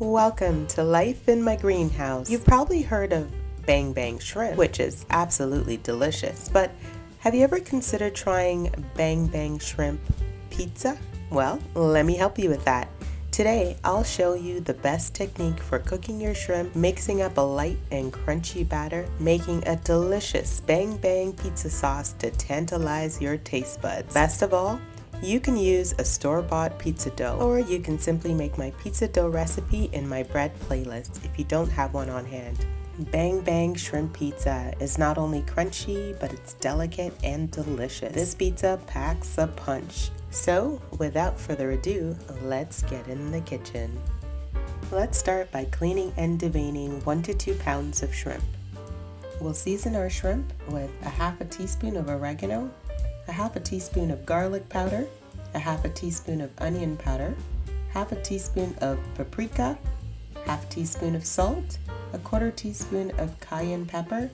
Welcome to Life in My Greenhouse. You've probably heard of bang bang shrimp, which is absolutely delicious, but have you ever considered trying bang bang shrimp pizza? Well, let me help you with that. Today, I'll show you the best technique for cooking your shrimp, mixing up a light and crunchy batter, making a delicious bang bang pizza sauce to tantalize your taste buds. Best of all, you can use a store-bought pizza dough, or you can simply make my pizza dough recipe in my bread playlist if you don't have one on hand. Bang Bang Shrimp Pizza is not only crunchy, but it's delicate and delicious. This pizza packs a punch. So, without further ado, let's get in the kitchen. Let's start by cleaning and deveining 1 to 2 pounds of shrimp. We'll season our shrimp with a half a teaspoon of oregano, a half a teaspoon of garlic powder, a half a teaspoon of onion powder, half a teaspoon of paprika, half a teaspoon of salt, a quarter teaspoon of cayenne pepper,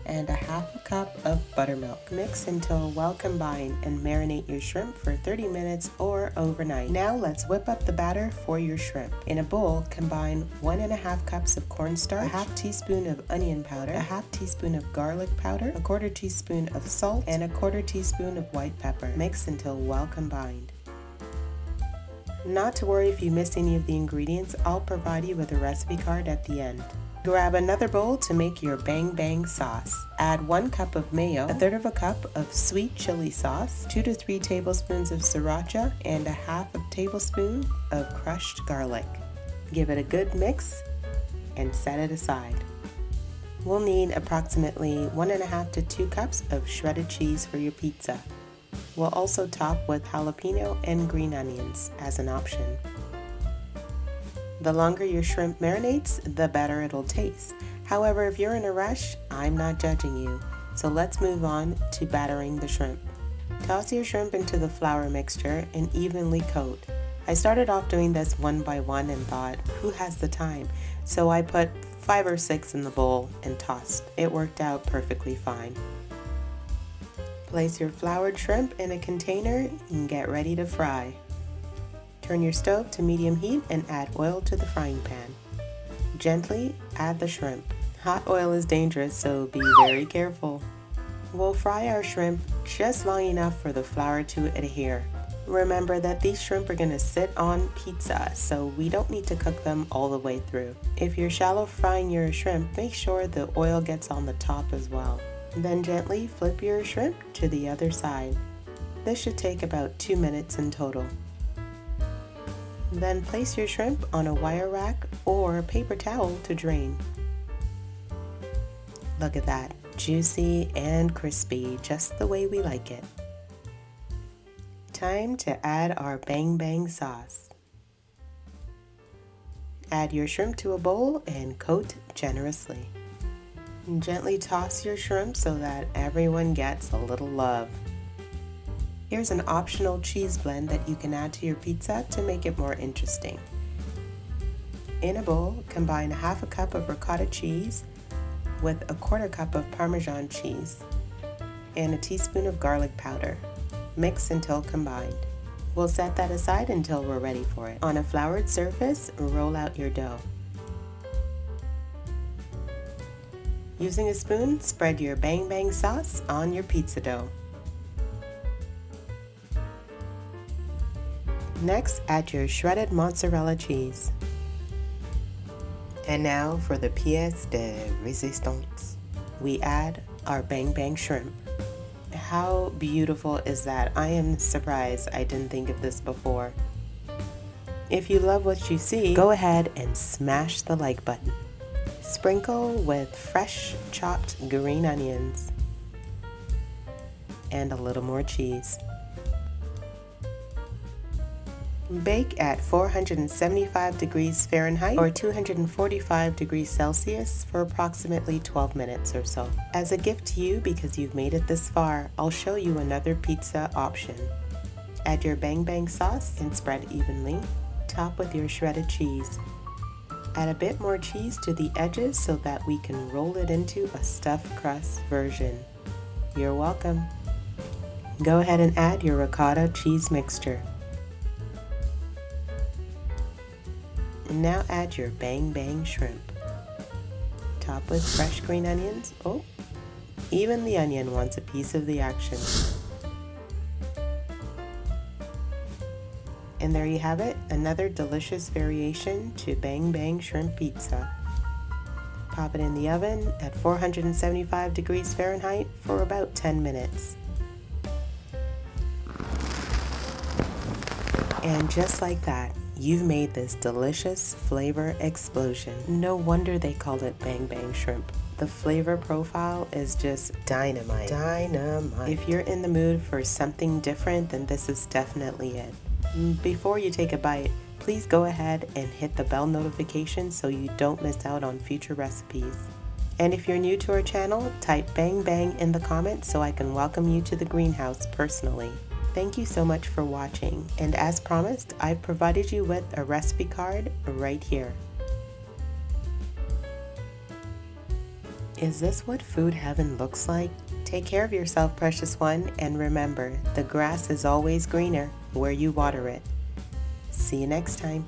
and a half a cup of buttermilk. Mix until well combined and marinate your shrimp for 30 minutes or overnight. Now let's whip up the batter for your shrimp. In a bowl, combine 1.5 cups of cornstarch, a half teaspoon of onion powder, a half teaspoon of garlic powder, a quarter teaspoon of salt, and a quarter teaspoon of white pepper. Mix until well combined. Not to worry if you miss any of the ingredients, I'll provide you with a recipe card at the end. Grab another bowl to make your bang bang sauce. Add 1 cup of mayo, a third of a cup of sweet chili sauce, 2 to 3 tablespoons of sriracha, and a half a tablespoon of crushed garlic. Give it a good mix and set it aside. We'll need approximately 1.5 to 2 cups of shredded cheese for your pizza. We'll also top with jalapeno and green onions as an option. The longer your shrimp marinates, the better it'll taste. However, if you're in a rush, I'm not judging you. So let's move on to battering the shrimp. Toss your shrimp into the flour mixture and evenly coat. I started off doing this one by one and thought, who has the time? So I put 5 or 6 in the bowl and tossed. It worked out perfectly fine. Place your floured shrimp in a container and get ready to fry. Turn your stove to medium heat and add oil to the frying pan. Gently add the shrimp. Hot oil is dangerous, so be very careful. We'll fry our shrimp just long enough for the flour to adhere. Remember that these shrimp are going to sit on pizza, so we don't need to cook them all the way through. If you're shallow frying your shrimp, make sure the oil gets on the top as well. Then gently flip your shrimp to the other side. This should take about 2 minutes in total. Then place your shrimp on a wire rack or paper towel to drain. Look at that, juicy and crispy, just the way we like it. Time to add our bang bang sauce. Add your shrimp to a bowl and coat generously. Gently toss your shrimp so that everyone gets a little love. Here's an optional cheese blend that you can add to your pizza to make it more interesting. In a bowl, combine 1/2 cup of ricotta cheese with a 1/4 cup of Parmesan cheese and a teaspoon of garlic powder. Mix until combined. We'll set that aside until we're ready for it. On a floured surface, roll out your dough. Using a spoon, spread your bang bang sauce on your pizza dough. Next, add your shredded mozzarella cheese. And now for the pièce de résistance. We add our bang bang shrimp. How beautiful is that? I am surprised I didn't think of this before. If you love what you see, go ahead and smash the like button. Sprinkle with fresh chopped green onions and a little more cheese. Bake at 475 degrees Fahrenheit or 245 degrees Celsius for approximately 12 minutes or so. As a gift to you, because you've made it this far, I'll show you another pizza option. Add your bang bang sauce and spread evenly. Top with your shredded cheese. Add a bit more cheese to the edges so that we can roll it into a stuffed crust version. You're welcome. Go ahead and add your ricotta cheese mixture. Now add your bang bang shrimp. Top with fresh green onions. Oh, even the onion wants a piece of the action. And there you have it, another delicious variation to bang bang shrimp pizza. Pop it in the oven at 475 degrees Fahrenheit for about 10 minutes. And just like that, you've made this delicious flavor explosion. No wonder they called it bang bang shrimp. The flavor profile is just dynamite. Dynamite. If you're in the mood for something different, then this is definitely it. Before you take a bite, please go ahead and hit the bell notification so you don't miss out on future recipes. And if you're new to our channel, type bang bang in the comments so I can welcome you to the greenhouse personally. Thank you so much for watching, and as promised, I've provided you with a recipe card right here. Is this what food heaven looks like? Take care of yourself, precious one, and remember, the grass is always greener where you water it. See you next time.